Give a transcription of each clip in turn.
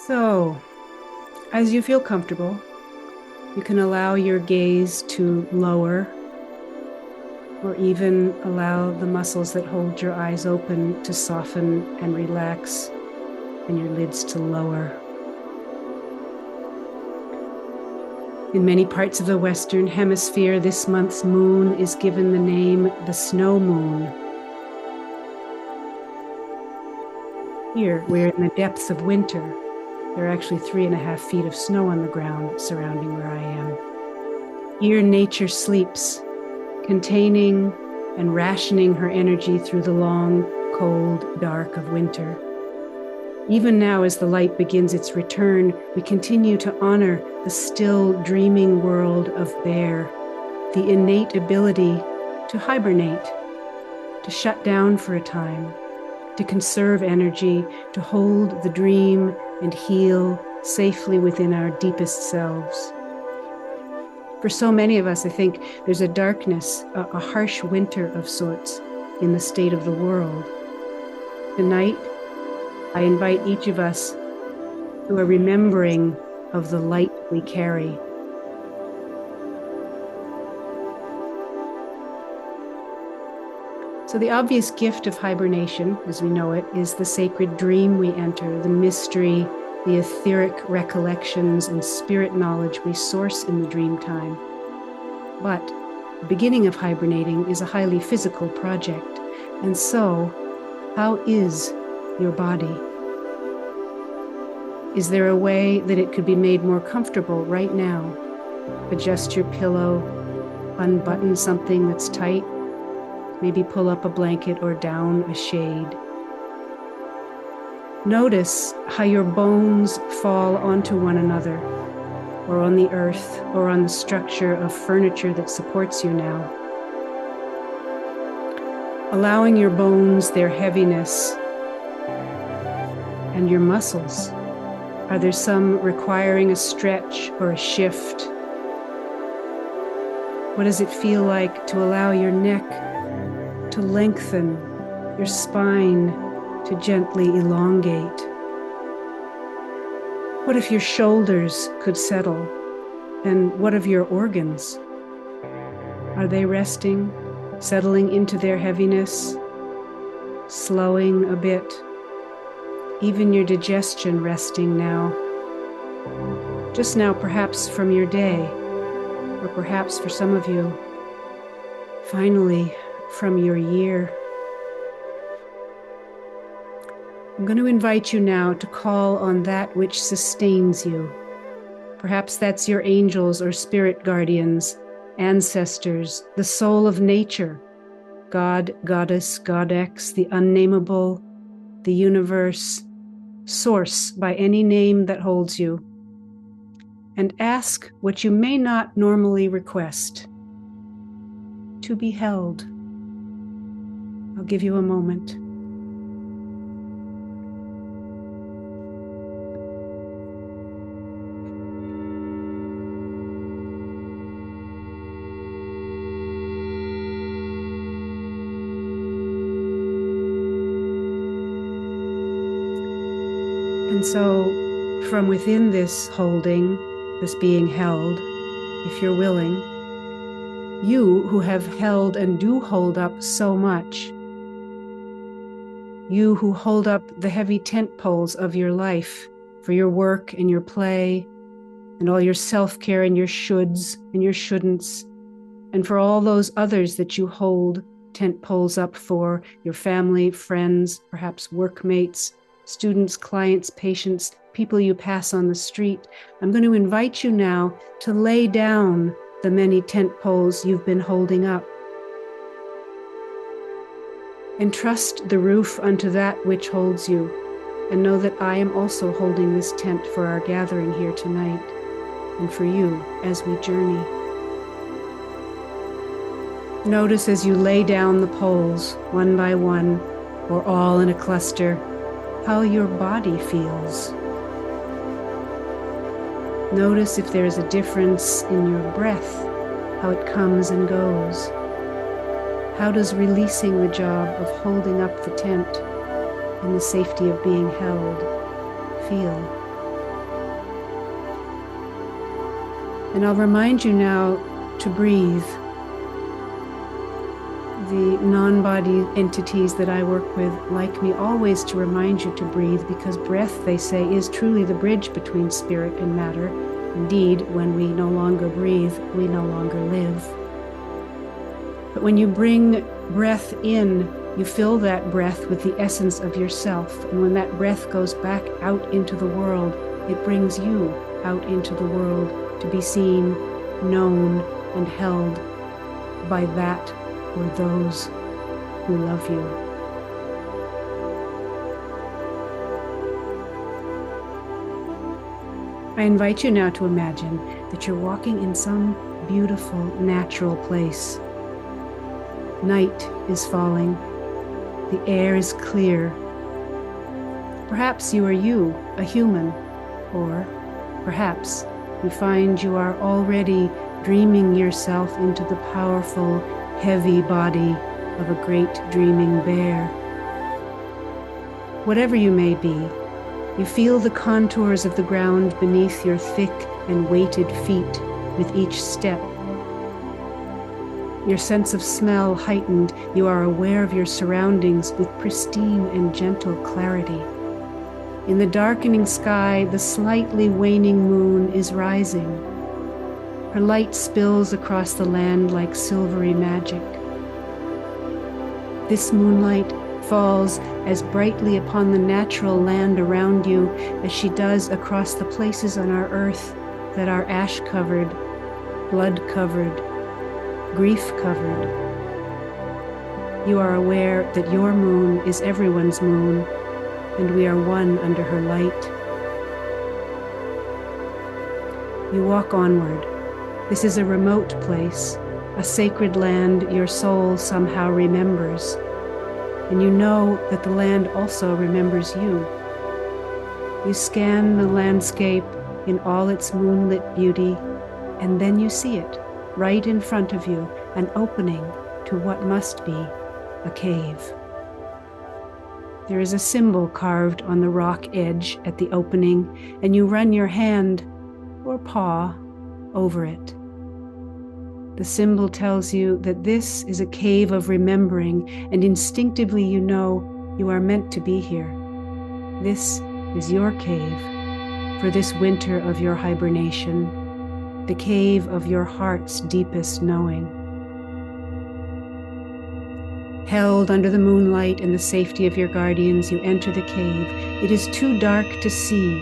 So, as you feel comfortable, you can allow your gaze to lower, or even allow the muscles that hold your eyes open to soften and relax, and your lids to lower. In many parts of the Western Hemisphere, this month's moon is given the name the snow moon. Here, we're in the depths of winter. There are actually 3.5 feet of snow on the ground surrounding where I am. Here, nature sleeps, containing and rationing her energy through the long, cold dark of winter. Even now, as the light begins its return, we continue to honor the still dreaming world of bear, the innate ability to hibernate, to shut down for a time, to conserve energy, to hold the dream and heal safely within our deepest selves. For so many of us, I think there's a darkness, a harsh winter of sorts in the state of the world. Tonight, I invite each of us to a remembering of the light we carry. So the obvious gift of hibernation, as we know it, is the sacred dream we enter, the mystery, the etheric recollections and spirit knowledge we source in the dream time. But the beginning of hibernating is a highly physical project. And so, how is your body? Is there a way that it could be made more comfortable right now? Adjust your pillow, unbutton something that's tight, maybe pull up a blanket or down a shade. Notice how your bones fall onto one another, or on the earth, or on the structure of furniture that supports you now. Allowing your bones their heaviness and your muscles. Are there some requiring a stretch or a shift? What does it feel like to allow your neck to lengthen, your spine to gently elongate? What if your shoulders could settle? And what of your organs? Are they resting, settling into their heaviness, slowing a bit? Even your digestion resting now. Just now, perhaps from your day, or perhaps for some of you, finally from your year. I'm going to invite you now to call on that which sustains you. Perhaps that's your angels or spirit guardians, ancestors, the soul of nature, God, Goddess, Godex, the unnameable, the universe, source by any name that holds you. And ask what you may not normally request: to be held. I'll give you a moment. And so, from within this holding, this being held, if you're willing, you who have held and do hold up so much, you who hold up the heavy tent poles of your life for your work and your play and all your self-care and your shoulds and your shouldn'ts, and for all those others that you hold tent poles up for, your family, friends, perhaps workmates, students, clients, patients, people you pass on the street. I'm going to invite you now to lay down the many tent poles you've been holding up. Entrust the roof unto that which holds you, and know that I am also holding this tent for our gathering here tonight, and for you as we journey. Notice as you lay down the poles, one by one, or all in a cluster, how your body feels. Notice if there is a difference in your breath, how it comes and goes. How does releasing the job of holding up the tent in the safety of being held feel? And I'll remind you now to breathe. The non-body entities that I work with like me always to remind you to breathe, because breath, they say, is truly the bridge between spirit and matter. Indeed, when we no longer breathe, we no longer live. But when you bring breath in, you fill that breath with the essence of yourself. And when that breath goes back out into the world, it brings you out into the world to be seen, known, and held by that or those who love you. I invite you now to imagine that you're walking in some beautiful, natural place. Night is falling. The air is clear. Perhaps you are a human, or perhaps you find you are already dreaming yourself into the powerful, heavy body of a great dreaming bear. Whatever you may be, you feel the contours of the ground beneath your thick and weighted feet with each step. Your sense of smell heightened, you are aware of your surroundings with pristine and gentle clarity. In the darkening sky, the slightly waning moon is rising. Her light spills across the land like silvery magic. This moonlight falls as brightly upon the natural land around you as she does across the places on our earth that are ash-covered, blood-covered, grief-covered. You are aware that your moon is everyone's moon, and we are one under her light. You walk onward. This is a remote place, a sacred land your soul somehow remembers, and you know that the land also remembers you. You scan the landscape in all its moonlit beauty, and then you see it, right in front of you, an opening to what must be a cave. There is a symbol carved on the rock edge at the opening, and you run your hand or paw over it. The symbol tells you that this is a cave of remembering, and instinctively you know you are meant to be here. This is your cave for this winter of your hibernation, the cave of your heart's deepest knowing. Held under the moonlight and the safety of your guardians, you enter the cave. It is too dark to see.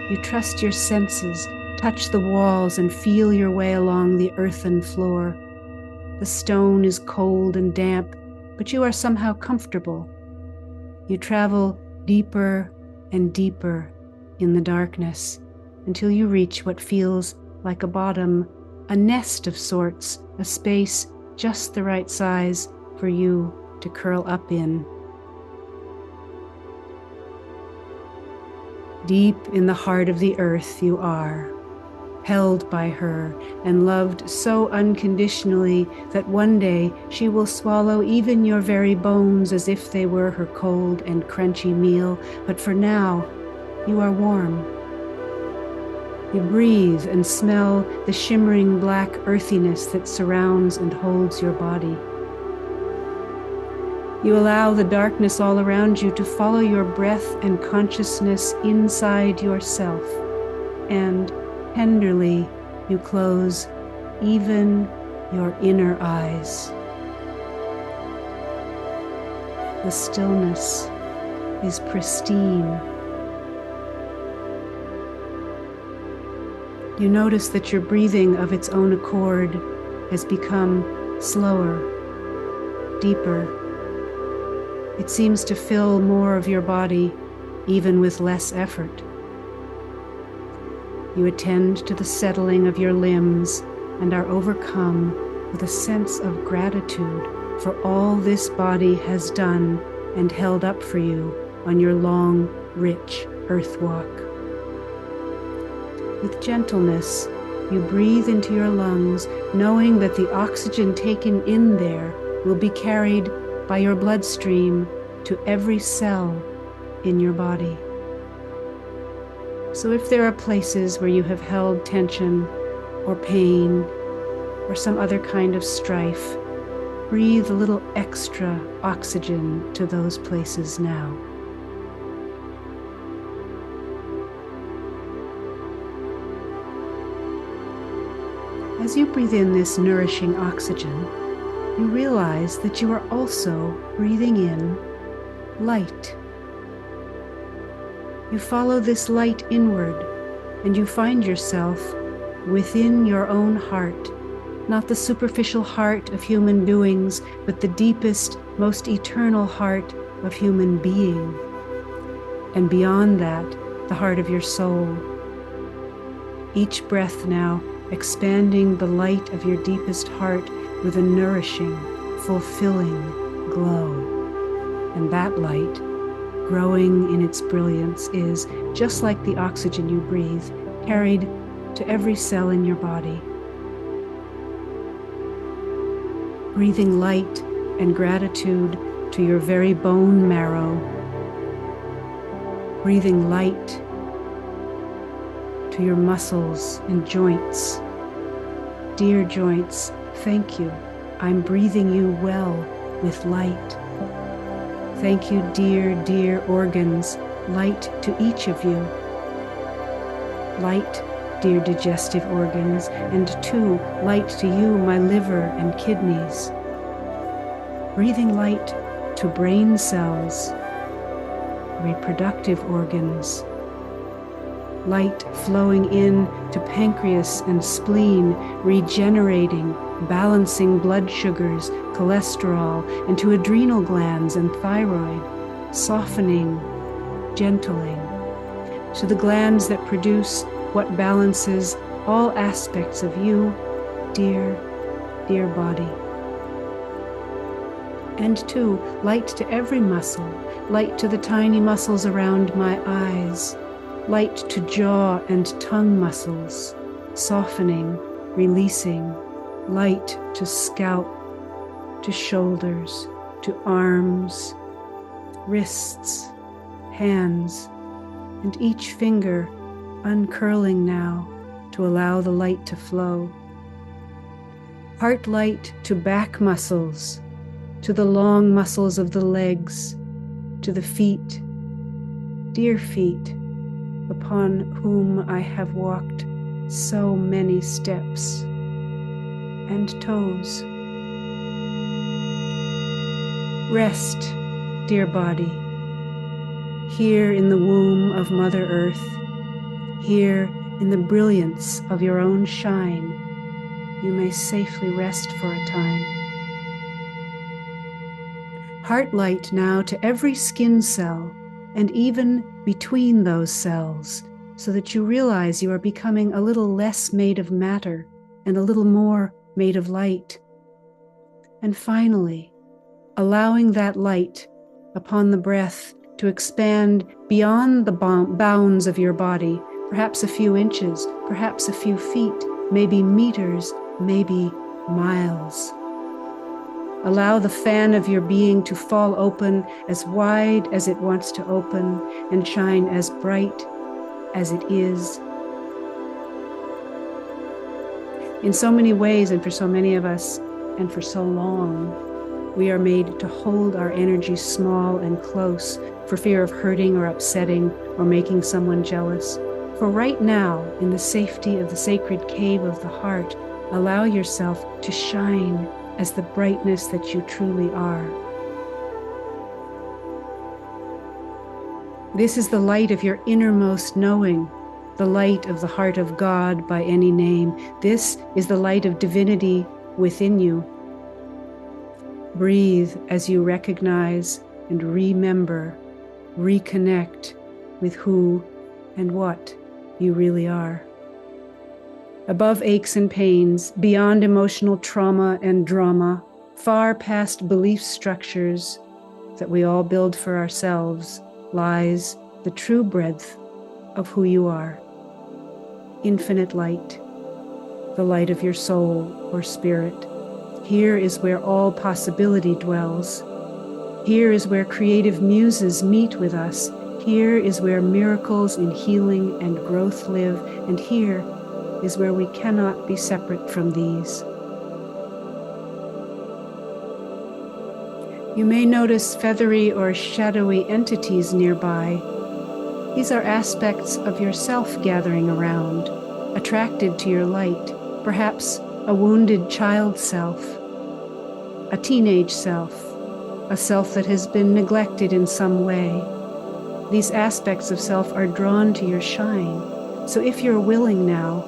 You trust your senses, touch the walls, and feel your way along the earthen floor. The stone is cold and damp, but you are somehow comfortable. You travel deeper and deeper in the darkness until you reach what feels like a bottom, a nest of sorts, a space just the right size for you to curl up in. Deep in the heart of the earth you are, held by her and loved so unconditionally that one day she will swallow even your very bones as if they were her cold and crunchy meal. But for now, you are warm. You breathe and smell the shimmering black earthiness that surrounds and holds your body. You allow the darkness all around you to follow your breath and consciousness inside yourself, and tenderly you close even your inner eyes. The stillness is pristine. You notice that your breathing of its own accord has become slower, deeper. It seems to fill more of your body, even with less effort. You attend to the settling of your limbs and are overcome with a sense of gratitude for all this body has done and held up for you on your long, rich earth walk. With gentleness, you breathe into your lungs, knowing that the oxygen taken in there will be carried by your bloodstream to every cell in your body. So if there are places where you have held tension, or pain or some other kind of strife, breathe a little extra oxygen to those places now. As you breathe in this nourishing oxygen, you realize that you are also breathing in light. You follow this light inward, and you find yourself within your own heart, not the superficial heart of human doings, but the deepest, most eternal heart of human being. And beyond that, the heart of your soul. Each breath now expanding the light of your deepest heart with a nourishing, fulfilling glow. And that light, growing in its brilliance, is, just like the oxygen you breathe, carried to every cell in your body. Breathing light and gratitude to your very bone marrow. Breathing light to your muscles and joints. Dear joints, thank you. I'm breathing you well with light. Thank you, dear, dear organs. Light to each of you. Light, dear digestive organs, and too, light to you, my liver and kidneys. Breathing light to brain cells, reproductive organs. Light flowing in to pancreas and spleen, regenerating, balancing blood sugars, cholesterol, and to adrenal glands and thyroid, softening, gentling, to the glands that produce what balances all aspects of you, dear, dear body. And too, light to every muscle, light to the tiny muscles around my eyes, light to jaw and tongue muscles, softening, releasing, light to scalp, to shoulders, to arms, wrists, hands, and each finger uncurling now to allow the light to flow. Heart light to back muscles, to the long muscles of the legs, to the feet, dear feet, upon whom I have walked so many steps, and toes. Rest, dear body, here in the womb of Mother Earth, here in the brilliance of your own shine. You may safely rest for a time. Heart light now to every skin cell, and even between those cells, so that you realize you are becoming a little less made of matter and a little more made of light. And finally, allowing that light upon the breath to expand beyond the bounds of your body, perhaps a few inches, perhaps a few feet, maybe meters, maybe miles. Allow the fan of your being to fall open as wide as it wants to open and shine as bright as it is. In so many ways, and for so many of us, and for so long, we are made to hold our energy small and close for fear of hurting or upsetting or making someone jealous. For right now, in the safety of the sacred cave of the heart, allow yourself to shine as the brightness that you truly are. This is the light of your innermost knowing, the light of the heart of God by any name. This is the light of divinity within you. Breathe as you recognize and remember, reconnect with who and what you really are. Above aches and pains, beyond emotional trauma and drama, far past belief structures that we all build for ourselves, lies the true breadth of who you are. Infinite light, the light of your soul or spirit. Here is where all possibility dwells. Here is where creative muses meet with us. Here is where miracles in healing and growth live. And here, is where we cannot be separate from these. You may notice feathery or shadowy entities nearby. These are aspects of yourself gathering around, attracted to your light, perhaps a wounded child self, a teenage self, a self that has been neglected in some way. These aspects of self are drawn to your shine. So if you're willing now,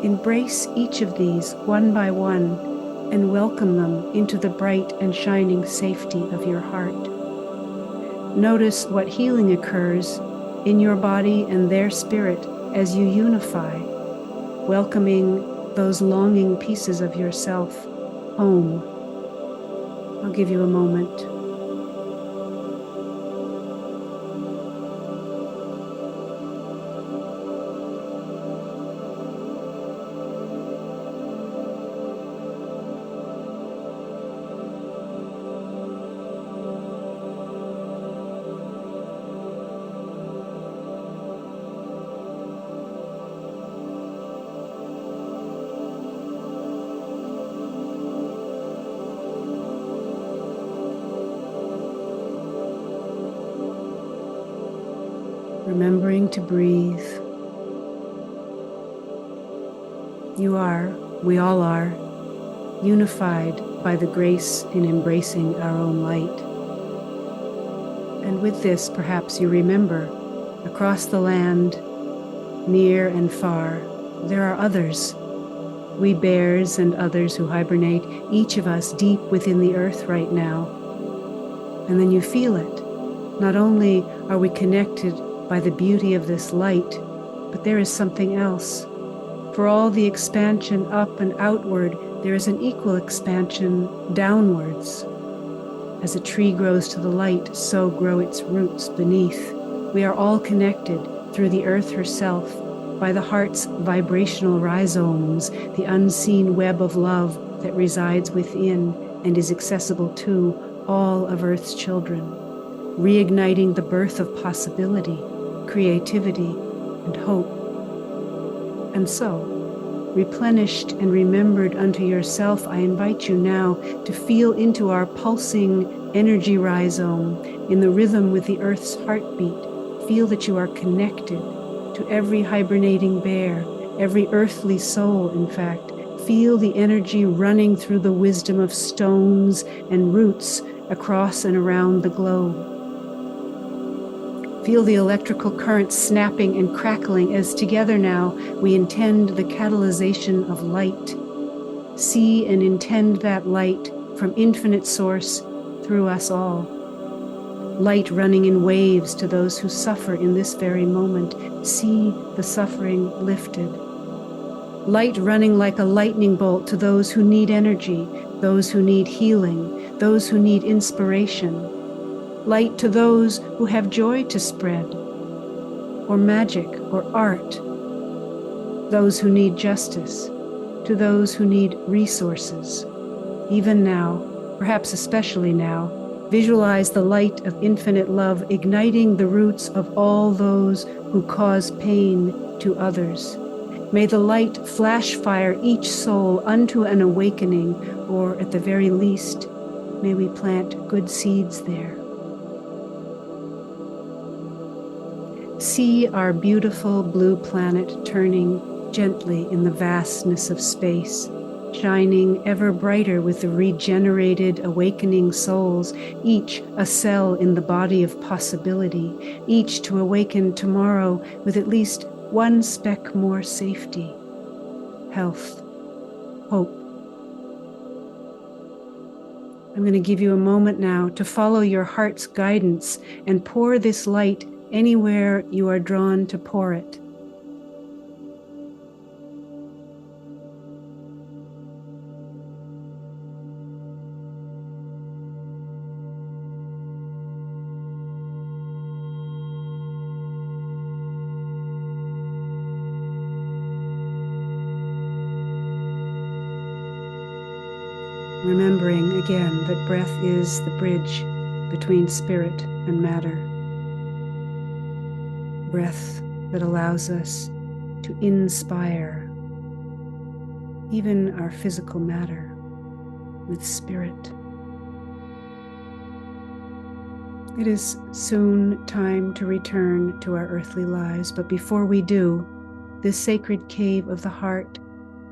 embrace each of these one by one and welcome them into the bright and shining safety of your heart. Notice what healing occurs in your body and their spirit as you unify, welcoming those longing pieces of yourself home. I'll give you a moment. Remembering to breathe. You are, we all are, unified by the grace in embracing our own light. And with this, perhaps you remember, across the land, near and far, there are others. We bears and others who hibernate, each of us deep within the earth right now. And then you feel it. Not only are we connected by the beauty of this light, but there is something else. For all the expansion up and outward, there is an equal expansion downwards. As a tree grows to the light, so grow its roots beneath. We are all connected through the earth herself, by the heart's vibrational rhizomes, the unseen web of love that resides within and is accessible to all of Earth's children, reigniting the birth of possibility, creativity, and hope. And so, replenished and remembered unto yourself, I invite you now to feel into our pulsing energy rhizome in the rhythm with the earth's heartbeat. Feel that you are connected to every hibernating bear, every earthly soul, in fact. Feel the energy running through the wisdom of stones and roots across and around the globe. Feel the electrical currents snapping and crackling as together now we intend the catalyzation of light. See and intend that light from infinite source through us all. Light running in waves to those who suffer in this very moment. See the suffering lifted. Light running like a lightning bolt to those who need energy, those who need healing, those who need inspiration. Light to those who have joy to spread, or magic, or art. Those who need justice, to those who need resources. Even now, perhaps especially now, visualize the light of infinite love igniting the roots of all those who cause pain to others. May the light flash fire each soul unto an awakening, or at the very least, may we plant good seeds there. See our beautiful blue planet turning gently in the vastness of space, shining ever brighter with the regenerated, awakening souls, each a cell in the body of possibility, each to awaken tomorrow with at least one speck more safety, health, hope. I'm going to give you a moment now to follow your heart's guidance and pour this light anywhere you are drawn to pour it. Remembering again that breath is the bridge between spirit and matter. Breath that allows us to inspire even our physical matter, with spirit. It is soon time to return to our earthly lives, but before we do, this sacred cave of the heart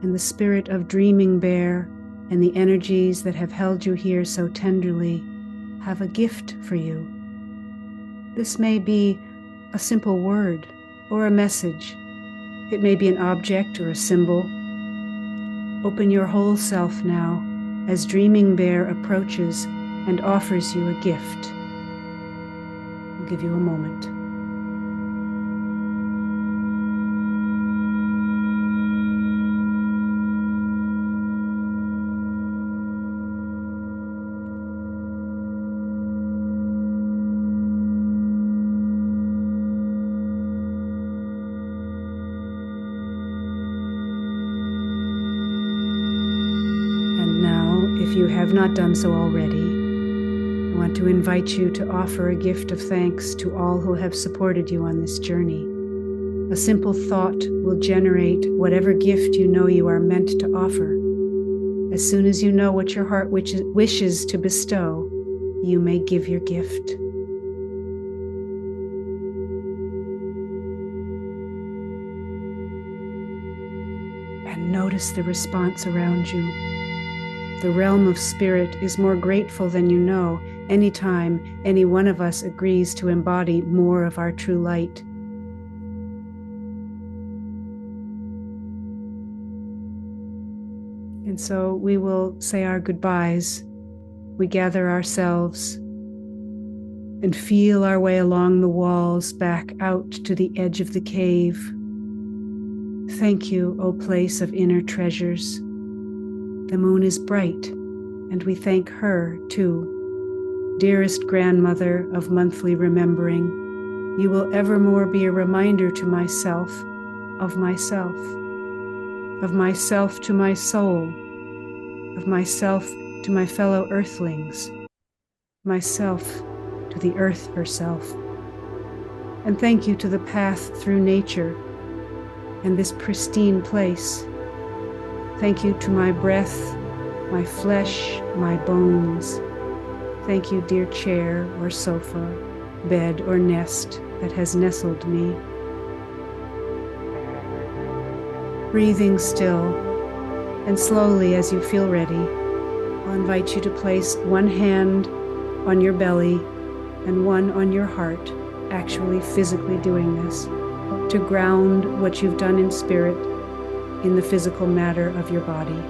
and the spirit of dreaming bear and the energies that have held you here so tenderly have a gift for you. This may be a simple word or a message. It may be an object or a symbol. Open your whole self now as Dreaming Bear approaches and offers you a gift. I'll give you a moment. And now, if you have not done so already, I want to invite you to offer a gift of thanks to all who have supported you on this journey. A simple thought will generate whatever gift you know you are meant to offer. As soon as you know what your heart wishes to bestow, you may give your gift. And notice the response around you. The realm of spirit is more grateful than you know anytime any one of us agrees to embody more of our true light. And so we will say our goodbyes. We gather ourselves and feel our way along the walls back out to the edge of the cave. Thank you, O place of inner treasures. The moon is bright, and we thank her too. Dearest grandmother of monthly remembering, you will evermore be a reminder to myself of myself to my soul, of myself to my fellow earthlings, myself to the earth herself. And thank you to the path through nature and this pristine place. Thank you to my breath, my flesh, my bones. Thank you, dear chair or sofa, bed or nest that has nestled me. Breathing still, and slowly as you feel ready, I'll invite you to place one hand on your belly and one on your heart, actually physically doing this, to ground what you've done in spirit in the physical matter of your body.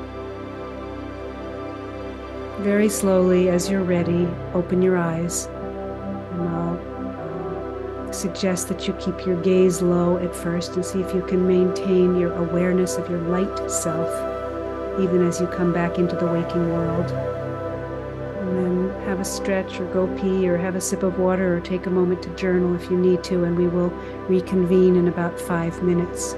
Very slowly, as you're ready, open your eyes, and I'll suggest that you keep your gaze low at first and see if you can maintain your awareness of your light self, even as you come back into the waking world. And then have a stretch or go pee or have a sip of water or take a moment to journal if you need to, and we will reconvene in about 5 minutes.